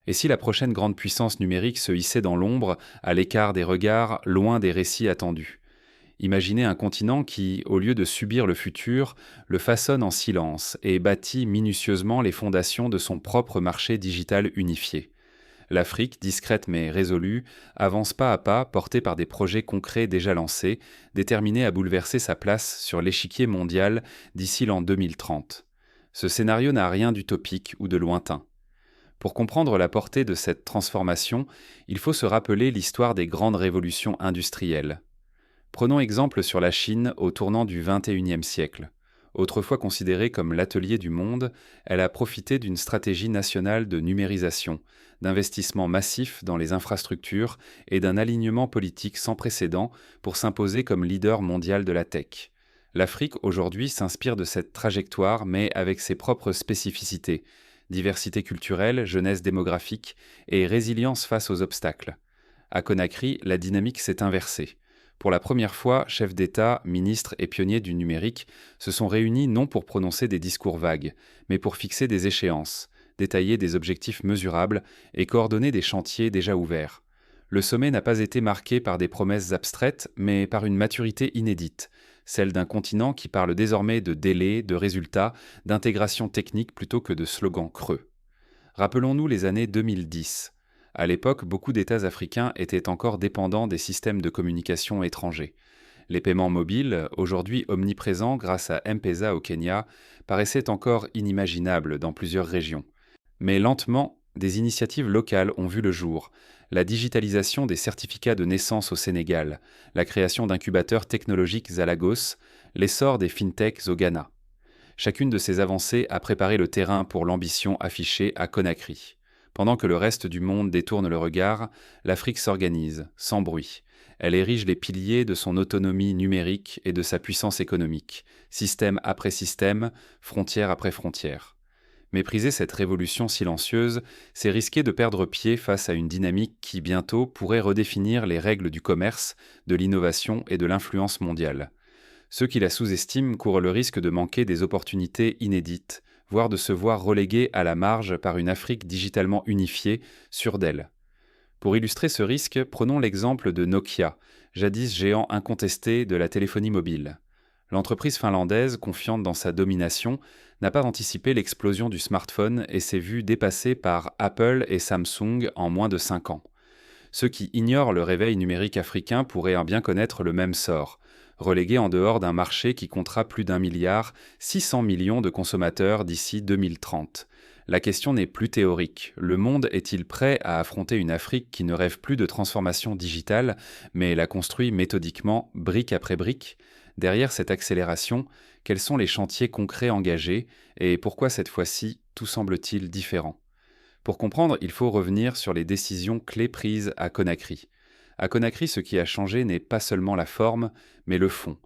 Et si la prochaine grande puissance numérique se hissait dans l'ombre, à l'écart des regards, loin des récits attendus? Imaginez un continent qui, au lieu de subir le futur, le façonne en silence et bâtit minutieusement les fondations de son propre marché digital unifié. L'Afrique, discrète mais résolue, avance pas à pas, portée par des projets concrets déjà lancés, déterminée à bouleverser sa place sur l'échiquier mondial d'ici l'an 2030. Ce scénario n'a rien d'utopique ou de lointain. Pour comprendre la portée de cette transformation, il faut se rappeler l'histoire des grandes révolutions industrielles. Prenons exemple sur la Chine au tournant du XXIe siècle. Autrefois considérée comme l'atelier du monde, elle a profité d'une stratégie nationale de numérisation, d'investissements massifs dans les infrastructures et d'un alignement politique sans précédent pour s'imposer comme leader mondial de la tech. L'Afrique aujourd'hui s'inspire de cette trajectoire mais avec ses propres spécificités, diversité culturelle, jeunesse démographique et résilience face aux obstacles. À Conakry, la dynamique s'est inversée. Pour la première fois, chefs d'État, ministres et pionniers du numérique se sont réunis non pour prononcer des discours vagues, mais pour fixer des échéances, détailler des objectifs mesurables et coordonner des chantiers déjà ouverts. Le sommet n'a pas été marqué par des promesses abstraites, mais par une maturité inédite, celle d'un continent qui parle désormais de délais, de résultats, d'intégration technique plutôt que de slogans creux. Rappelons-nous les années 2010. À l'époque, beaucoup d'États africains étaient encore dépendants des systèmes de communication étrangers. Les paiements mobiles, aujourd'hui omniprésents grâce à M-Pesa au Kenya, paraissaient encore inimaginables dans plusieurs régions. Mais lentement, des initiatives locales ont vu le jour. La digitalisation des certificats de naissance au Sénégal, la création d'incubateurs technologiques à Lagos, l'essor des fintechs au Ghana. Chacune de ces avancées a préparé le terrain pour l'ambition affichée à Conakry. Pendant que le reste du monde détourne le regard, l'Afrique s'organise, sans bruit. Elle érige les piliers de son autonomie numérique et de sa puissance économique, système après système, frontière après frontière. Mépriser cette révolution silencieuse, c'est risquer de perdre pied face à une dynamique qui, bientôt, pourrait redéfinir les règles du commerce, de l'innovation et de l'influence mondiale. Ceux qui la sous-estiment courent le risque de manquer des opportunités inédites, voire de se voir relégués à la marge par une Afrique digitalement unifiée, sûre d'elle. Pour illustrer ce risque, prenons l'exemple de Nokia, jadis géant incontesté de la téléphonie mobile. L'entreprise finlandaise, confiante dans sa domination, n'a pas anticipé l'explosion du smartphone et s'est vue dépassée par Apple et Samsung en moins de 5 ans. Ceux qui ignorent le réveil numérique africain pourraient bien connaître le même sort, relégué en dehors d'un marché qui comptera plus d'1,6 milliard de consommateurs d'ici 2030. La question n'est plus théorique. Le monde est-il prêt à affronter une Afrique qui ne rêve plus de transformation digitale, mais la construit méthodiquement, brique après brique? Derrière cette accélération, quels sont les chantiers concrets engagés et pourquoi cette fois-ci tout semble-t-il différent? Pour comprendre, il faut revenir sur les décisions clés prises à Conakry. À Conakry, ce qui a changé n'est pas seulement la forme, mais le fond.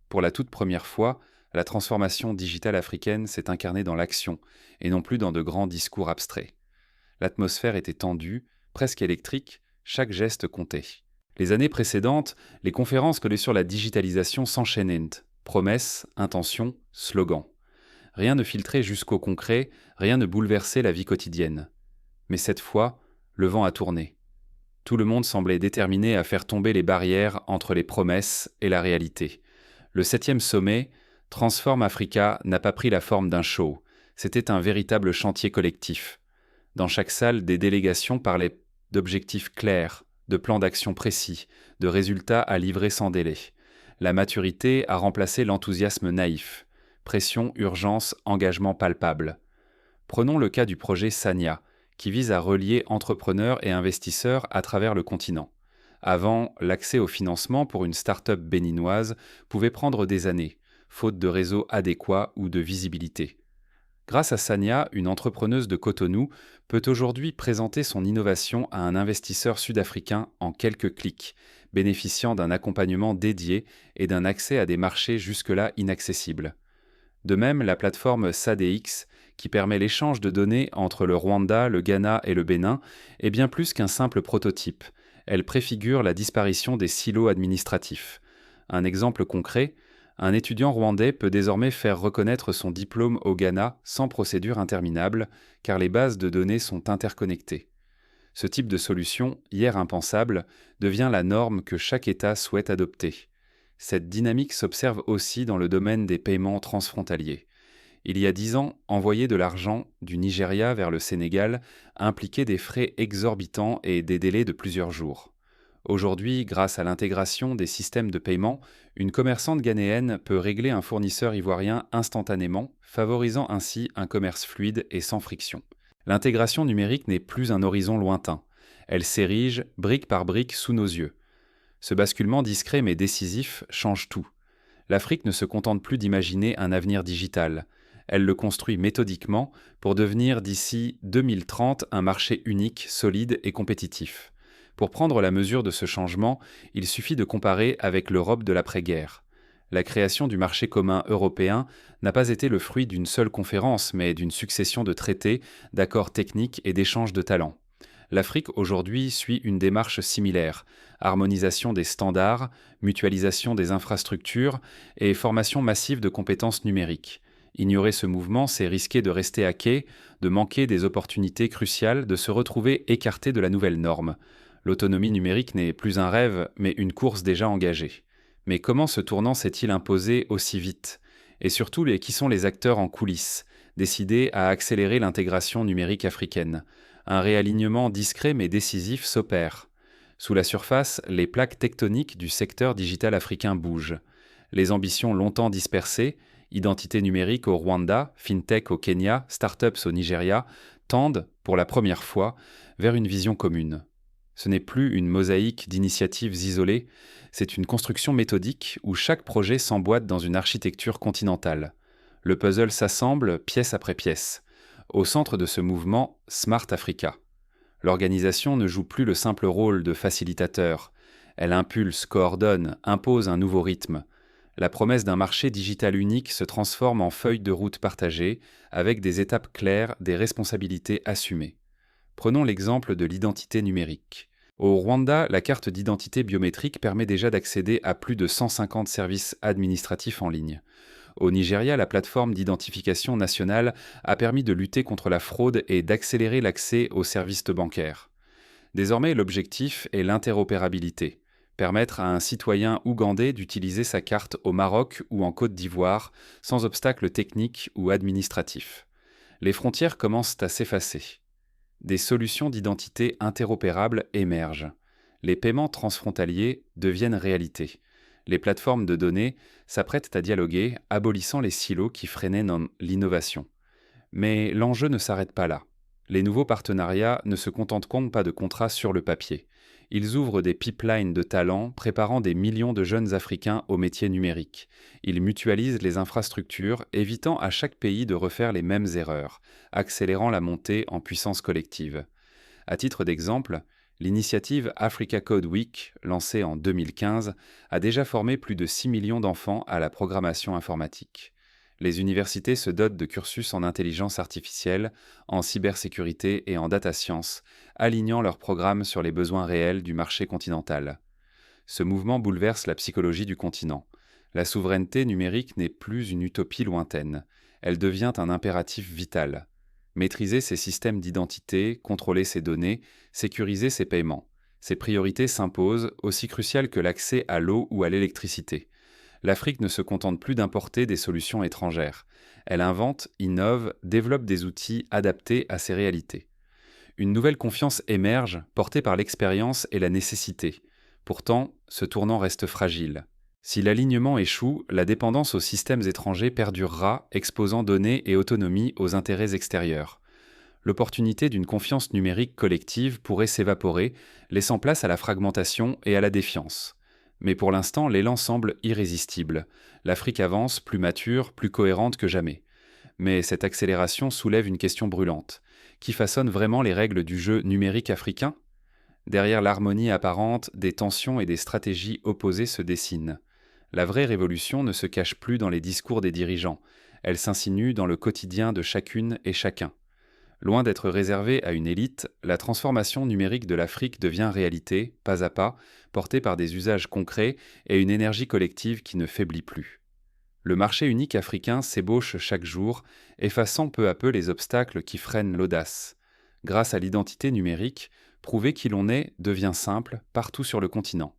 Pour la toute première fois, la transformation digitale africaine s'est incarnée dans l'action, et non plus dans de grands discours abstraits. L'atmosphère était tendue, presque électrique, chaque geste comptait. Les années précédentes, les conférences collées sur la digitalisation s'enchaînaient. Promesses, intentions, slogans. Rien ne filtrait jusqu'au concret, rien ne bouleversait la vie quotidienne. Mais cette fois, le vent a tourné. Tout le monde semblait déterminé à faire tomber les barrières entre les promesses et la réalité. Le 7e sommet, Transform Africa, n'a pas pris la forme d'un show. C'était un véritable chantier collectif. Dans chaque salle, des délégations parlaient d'objectifs clairs, de plans d'action précis, de résultats à livrer sans délai. La maturité a remplacé l'enthousiasme naïf. Pression, urgence, engagement palpable. Prenons le cas du projet Sania, qui vise à relier entrepreneurs et investisseurs à travers le continent. Avant, l'accès au financement pour une start-up béninoise pouvait prendre des années, faute de réseau adéquat ou de visibilité. Grâce à Sania, une entrepreneuse de Cotonou peut aujourd'hui présenter son innovation à un investisseur sud-africain en quelques clics, bénéficiant d'un accompagnement dédié et d'un accès à des marchés jusque-là inaccessibles. De même, la plateforme SADX, qui permet l'échange de données entre le Rwanda, le Ghana et le Bénin, est bien plus qu'un simple prototype. Elle préfigure la disparition des silos administratifs. Un exemple concret, un étudiant rwandais peut désormais faire reconnaître son diplôme au Ghana sans procédure interminable, car les bases de données sont interconnectées. Ce type de solution, hier impensable, devient la norme que chaque État souhaite adopter. Cette dynamique s'observe aussi dans le domaine des paiements transfrontaliers. Il y a 10 ans, envoyer de l'argent du Nigeria vers le Sénégal impliquait des frais exorbitants et des délais de plusieurs jours. Aujourd'hui, grâce à l'intégration des systèmes de paiement, une commerçante ghanéenne peut régler un fournisseur ivoirien instantanément, favorisant ainsi un commerce fluide et sans friction. L'intégration numérique n'est plus un horizon lointain. Elle s'érige brique par brique sous nos yeux. Ce basculement discret mais décisif change tout. L'Afrique ne se contente plus d'imaginer un avenir digital. Elle le construit méthodiquement pour devenir d'ici 2030 un marché unique, solide et compétitif. Pour prendre la mesure de ce changement, il suffit de comparer avec l'Europe de l'après-guerre. La création du marché commun européen n'a pas été le fruit d'une seule conférence, mais d'une succession de traités, d'accords techniques et d'échanges de talents. L'Afrique aujourd'hui suit une démarche similaire: harmonisation des standards, mutualisation des infrastructures et formation massive de compétences numériques. Ignorer ce mouvement, c'est risquer de rester à quai, de manquer des opportunités cruciales, de se retrouver écarté de la nouvelle norme. L'autonomie numérique n'est plus un rêve, mais une course déjà engagée. Mais comment ce tournant s'est-il imposé aussi vite? Et surtout, qui sont les acteurs en coulisses, décidés à accélérer l'intégration numérique africaine? Un réalignement discret mais décisif s'opère. Sous la surface, les plaques tectoniques du secteur digital africain bougent. Les ambitions longtemps dispersées, identité numérique au Rwanda, fintech au Kenya, startups au Nigeria, tendent, pour la première fois, vers une vision commune. Ce n'est plus une mosaïque d'initiatives isolées, c'est une construction méthodique où chaque projet s'emboîte dans une architecture continentale. Le puzzle s'assemble pièce après pièce. Au centre de ce mouvement, Smart Africa. L'organisation ne joue plus le simple rôle de facilitateur. Elle impulse, coordonne, impose un nouveau rythme. La promesse d'un marché digital unique se transforme en feuille de route partagée, avec des étapes claires, des responsabilités assumées. Prenons l'exemple de l'identité numérique. Au Rwanda, la carte d'identité biométrique permet déjà d'accéder à plus de 150 services administratifs en ligne. Au Nigeria, la plateforme d'identification nationale a permis de lutter contre la fraude et d'accélérer l'accès aux services bancaires. Désormais, l'objectif est l'interopérabilité. Permettre à un citoyen ougandais d'utiliser sa carte au Maroc ou en Côte d'Ivoire sans obstacle technique ou administratif. Les frontières commencent à s'effacer. Des solutions d'identité interopérables émergent. Les paiements transfrontaliers deviennent réalité. Les plateformes de données s'apprêtent à dialoguer, abolissant les silos qui freinaient l'innovation. Mais l'enjeu ne s'arrête pas là. Les nouveaux partenariats ne se contentent pas de contrats sur le papier. Ils ouvrent des pipelines de talents, préparant des millions de jeunes Africains aux métiers numériques. Ils mutualisent les infrastructures, évitant à chaque pays de refaire les mêmes erreurs, accélérant la montée en puissance collective. À titre d'exemple, l'initiative Africa Code Week, lancée en 2015, a déjà formé plus de 6 millions d'enfants à la programmation informatique. Les universités se dotent de cursus en intelligence artificielle, en cybersécurité et en data science, alignant leurs programmes sur les besoins réels du marché continental. Ce mouvement bouleverse la psychologie du continent. La souveraineté numérique n'est plus une utopie lointaine. Elle devient un impératif vital. Maîtriser ses systèmes d'identité, contrôler ses données, sécuriser ses paiements. Ces priorités s'imposent, aussi cruciales que l'accès à l'eau ou à l'électricité. L'Afrique ne se contente plus d'importer des solutions étrangères. Elle invente, innove, développe des outils adaptés à ces réalités. Une nouvelle confiance émerge, portée par l'expérience et la nécessité. Pourtant, ce tournant reste fragile. Si l'alignement échoue, la dépendance aux systèmes étrangers perdurera, exposant données et autonomie aux intérêts extérieurs. L'opportunité d'une confiance numérique collective pourrait s'évaporer, laissant place à la fragmentation et à la défiance. Mais pour l'instant, l'élan semble irrésistible. L'Afrique avance, plus mature, plus cohérente que jamais. Mais cette accélération soulève une question brûlante. Qui façonne vraiment les règles du jeu numérique africain? Derrière l'harmonie apparente, des tensions et des stratégies opposées se dessinent. La vraie révolution ne se cache plus dans les discours des dirigeants. Elle s'insinue dans le quotidien de chacune et chacun. Loin d'être réservée à une élite, la transformation numérique de l'Afrique devient réalité, pas à pas, portée par des usages concrets et une énergie collective qui ne faiblit plus. Le marché unique africain s'ébauche chaque jour, effaçant peu à peu les obstacles qui freinent l'audace. Grâce à l'identité numérique, Prouver qui l'on est devient simple partout sur le continent.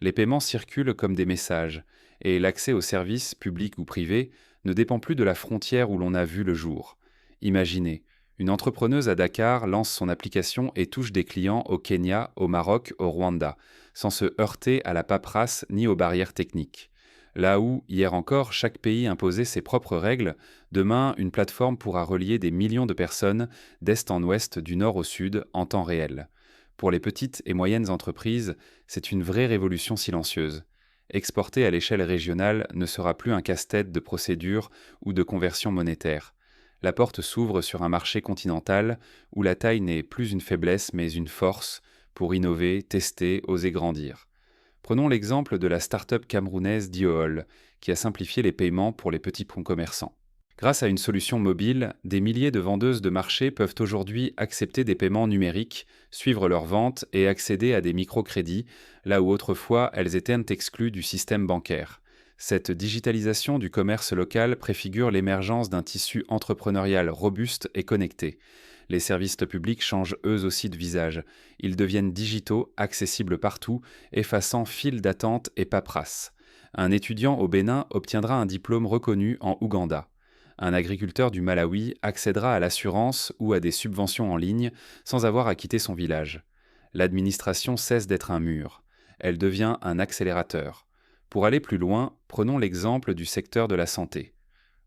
Les paiements circulent comme des messages, et l'accès aux services, publics ou privés, ne dépend plus de la frontière où l'on a vu le jour. Imaginez, une entrepreneuse à Dakar lance son application et touche des clients au Kenya, au Maroc, au Rwanda, sans se heurter à la paperasse ni aux barrières techniques. Là où, hier encore, chaque pays imposait ses propres règles, demain, une plateforme pourra relier des millions de personnes d'est en ouest, du nord au sud, en temps réel. Pour les petites et moyennes entreprises, c'est une vraie révolution silencieuse. Exporter à l'échelle régionale ne sera plus un casse-tête de procédures ou de conversion monétaire. La porte s'ouvre sur un marché continental où la taille n'est plus une faiblesse mais une force pour innover, tester, oser grandir. Prenons l'exemple de la start-up camerounaise Diool, qui a simplifié les paiements pour les petits commerçants. Grâce à une solution mobile, des milliers de vendeuses de marché peuvent aujourd'hui accepter des paiements numériques, suivre leurs ventes et accéder à des microcrédits, là où autrefois elles étaient exclues du système bancaire. Cette digitalisation du commerce local préfigure l'émergence d'un tissu entrepreneurial robuste et connecté. Les services publics changent eux aussi de visage. Ils deviennent digitaux, accessibles partout, effaçant files d'attente et paperasse. Un étudiant au Bénin obtiendra un diplôme reconnu en Ouganda. Un agriculteur du Malawi accédera à l'assurance ou à des subventions en ligne sans avoir à quitter son village. L'administration cesse d'être un mur. Elle devient un accélérateur. Pour aller plus loin, prenons l'exemple du secteur de la santé.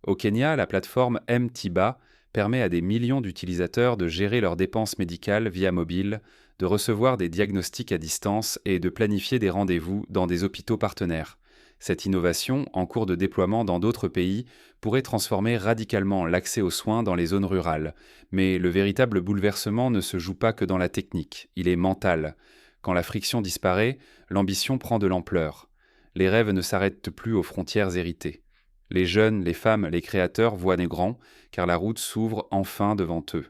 Au Kenya, la plateforme M-Tiba permet à des millions d'utilisateurs de gérer leurs dépenses médicales via mobile, de recevoir des diagnostics à distance et de planifier des rendez-vous dans des hôpitaux partenaires. Cette innovation, en cours de déploiement dans d'autres pays, pourrait transformer radicalement l'accès aux soins dans les zones rurales. Mais le véritable bouleversement ne se joue pas que dans la technique, il est mental. Quand la friction disparaît, l'ambition prend de l'ampleur. Les rêves ne s'arrêtent plus aux frontières héritées. Les jeunes, les femmes, les créateurs voient des grands, car la route s'ouvre enfin devant eux.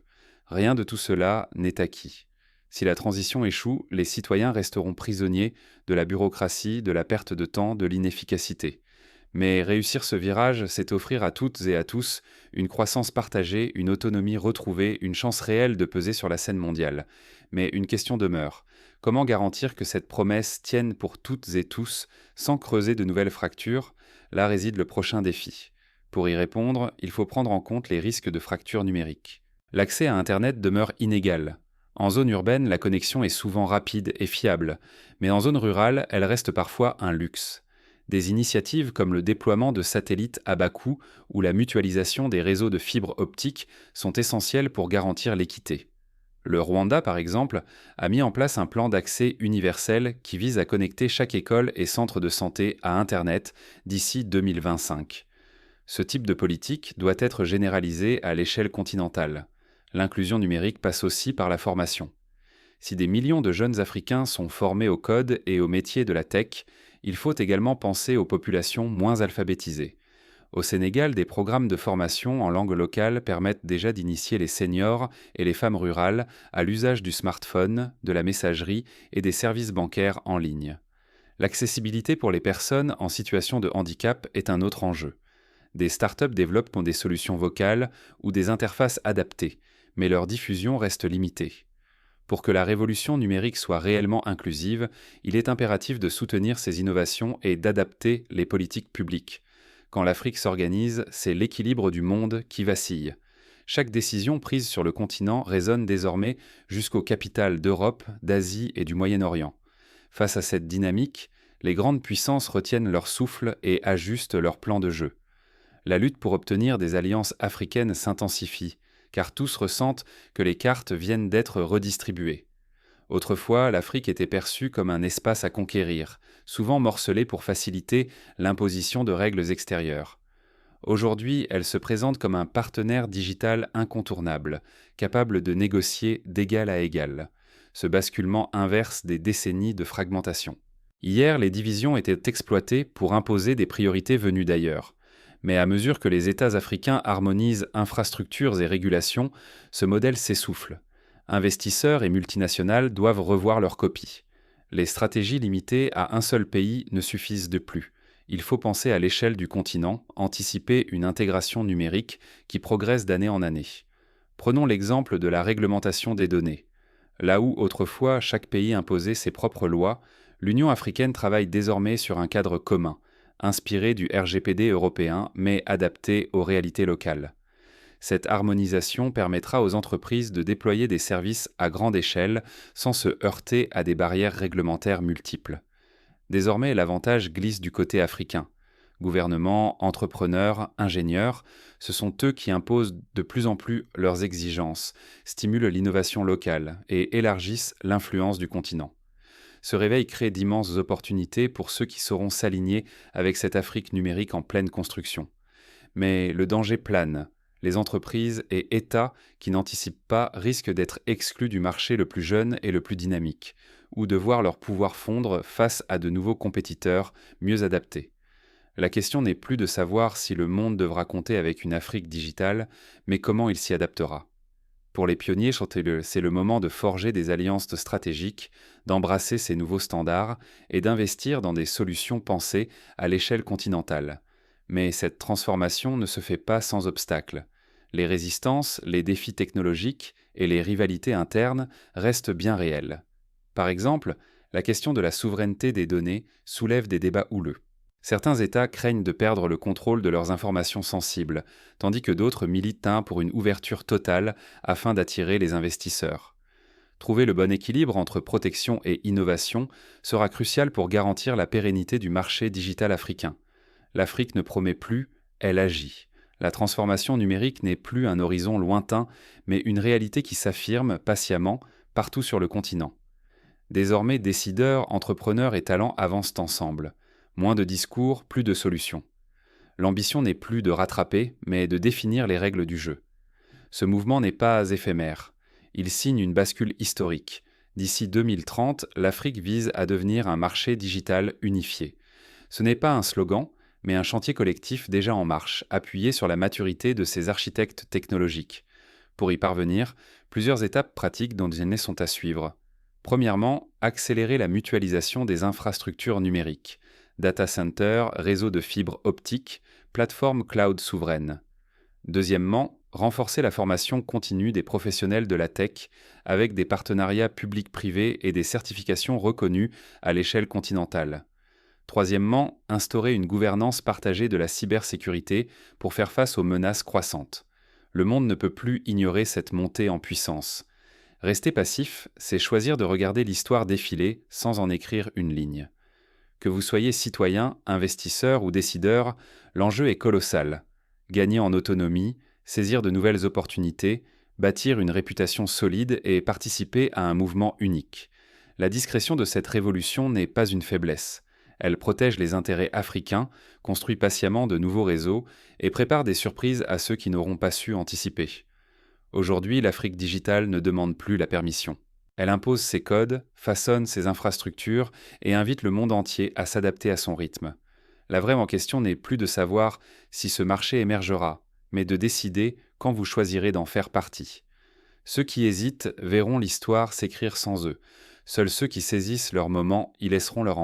Rien de tout cela n'est acquis. Si la transition échoue, les citoyens resteront prisonniers de la bureaucratie, de la perte de temps, de l'inefficacité. Mais réussir ce virage, c'est offrir à toutes et à tous une croissance partagée, une autonomie retrouvée, une chance réelle de peser sur la scène mondiale. Mais une question demeure. Comment garantir que cette promesse tienne pour toutes et tous, sans creuser de nouvelles fractures? Là réside le prochain défi. Pour y répondre, il faut prendre en compte les risques de fracture numérique. L'accès à Internet demeure inégal. En zone urbaine, la connexion est souvent rapide et fiable, mais en zone rurale, elle reste parfois un luxe. Des initiatives comme le déploiement de satellites à bas coût ou la mutualisation des réseaux de fibres optiques sont essentielles pour garantir l'équité. Le Rwanda, par exemple, a mis en place un plan d'accès universel qui vise à connecter chaque école et centre de santé à Internet d'ici 2025. Ce type de politique doit être généralisé à l'échelle continentale. L'inclusion numérique passe aussi par la formation. Si des millions de jeunes Africains sont formés au code et aux métiers de la tech, il faut également penser aux populations moins alphabétisées. Au Sénégal, des programmes de formation en langue locale permettent déjà d'initier les seniors et les femmes rurales à l'usage du smartphone, de la messagerie et des services bancaires en ligne. L'accessibilité pour les personnes en situation de handicap est un autre enjeu. Des startups développent des solutions vocales ou des interfaces adaptées, mais leur diffusion reste limitée. Pour que la révolution numérique soit réellement inclusive, il est impératif de soutenir ces innovations et d'adapter les politiques publiques. Quand l'Afrique s'organise, c'est l'équilibre du monde qui vacille. Chaque décision prise sur le continent résonne désormais jusqu'aux capitales d'Europe, d'Asie et du Moyen-Orient. Face à cette dynamique, les grandes puissances retiennent leur souffle et ajustent leur plan de jeu. La lutte pour obtenir des alliances africaines s'intensifie, car tous ressentent que les cartes viennent d'être redistribuées. Autrefois, l'Afrique était perçue comme un espace à conquérir, souvent morcelé pour faciliter l'imposition de règles extérieures. Aujourd'hui, elle se présente comme un partenaire digital incontournable, capable de négocier d'égal à égal. Ce basculement inverse des décennies de fragmentation. Hier, les divisions étaient exploitées pour imposer des priorités venues d'ailleurs. Mais à mesure que les États africains harmonisent infrastructures et régulations, ce modèle s'essouffle. Investisseurs et multinationales doivent revoir leur copie. Les stratégies limitées à un seul pays ne suffisent de plus. Il faut penser à l'échelle du continent, anticiper une intégration numérique qui progresse d'année en année. Prenons l'exemple de la réglementation des données. Là où autrefois chaque pays imposait ses propres lois, l'Union africaine travaille désormais sur un cadre commun, inspiré du RGPD européen mais adapté aux réalités locales. Cette harmonisation permettra aux entreprises de déployer des services à grande échelle sans se heurter à des barrières réglementaires multiples. Désormais, l'avantage glisse du côté africain. Gouvernements, entrepreneurs, ingénieurs, ce sont eux qui imposent de plus en plus leurs exigences, stimulent l'innovation locale et élargissent l'influence du continent. Ce réveil crée d'immenses opportunités pour ceux qui sauront s'aligner avec cette Afrique numérique en pleine construction. Mais le danger plane. Les entreprises et États qui n'anticipent pas risquent d'être exclus du marché le plus jeune et le plus dynamique, ou de voir leur pouvoir fondre face à de nouveaux compétiteurs mieux adaptés. La question n'est plus de savoir si le monde devra compter avec une Afrique digitale, mais comment il s'y adaptera. Pour les pionniers, c'est le moment de forger des alliances stratégiques, d'embrasser ces nouveaux standards et d'investir dans des solutions pensées à l'échelle continentale. Mais cette transformation ne se fait pas sans obstacles. Les résistances, les défis technologiques et les rivalités internes restent bien réels. Par exemple, la question de la souveraineté des données soulève des débats houleux. Certains États craignent de perdre le contrôle de leurs informations sensibles, tandis que d'autres militent pour une ouverture totale afin d'attirer les investisseurs. Trouver le bon équilibre entre protection et innovation sera crucial pour garantir la pérennité du marché digital africain. L'Afrique ne promet plus, elle agit. La transformation numérique n'est plus un horizon lointain, mais une réalité qui s'affirme patiemment partout sur le continent. Désormais, décideurs, entrepreneurs et talents avancent ensemble. Moins de discours, plus de solutions. L'ambition n'est plus de rattraper, mais de définir les règles du jeu. Ce mouvement n'est pas éphémère. Il signe une bascule historique. D'ici 2030, l'Afrique vise à devenir un marché digital unifié. Ce n'est pas un slogan, mais un chantier collectif déjà en marche, appuyé sur la maturité de ses architectes technologiques. Pour y parvenir, plusieurs étapes pratiques données sont à suivre. Premièrement, accélérer la mutualisation des infrastructures numériques. Data center, réseau de fibres optiques, plateforme cloud souveraine. Deuxièmement, renforcer la formation continue des professionnels de la tech avec des partenariats publics-privés et des certifications reconnues à l'échelle continentale. Troisièmement, instaurer une gouvernance partagée de la cybersécurité pour faire face aux menaces croissantes. Le monde ne peut plus ignorer cette montée en puissance. Rester passif, c'est choisir de regarder l'histoire défiler sans en écrire une ligne. Que vous soyez citoyen, investisseur ou décideur, l'enjeu est colossal. Gagner en autonomie, saisir de nouvelles opportunités, bâtir une réputation solide et participer à un mouvement unique. La discrétion de cette révolution n'est pas une faiblesse. Elle protège les intérêts africains, construit patiemment de nouveaux réseaux et prépare des surprises à ceux qui n'auront pas su anticiper. Aujourd'hui, l'Afrique digitale ne demande plus la permission. Elle impose ses codes, façonne ses infrastructures et invite le monde entier à s'adapter à son rythme. La vraie question n'est plus de savoir si ce marché émergera, mais de décider quand vous choisirez d'en faire partie. Ceux qui hésitent verront l'histoire s'écrire sans eux. Seuls ceux qui saisissent leur moment y laisseront leur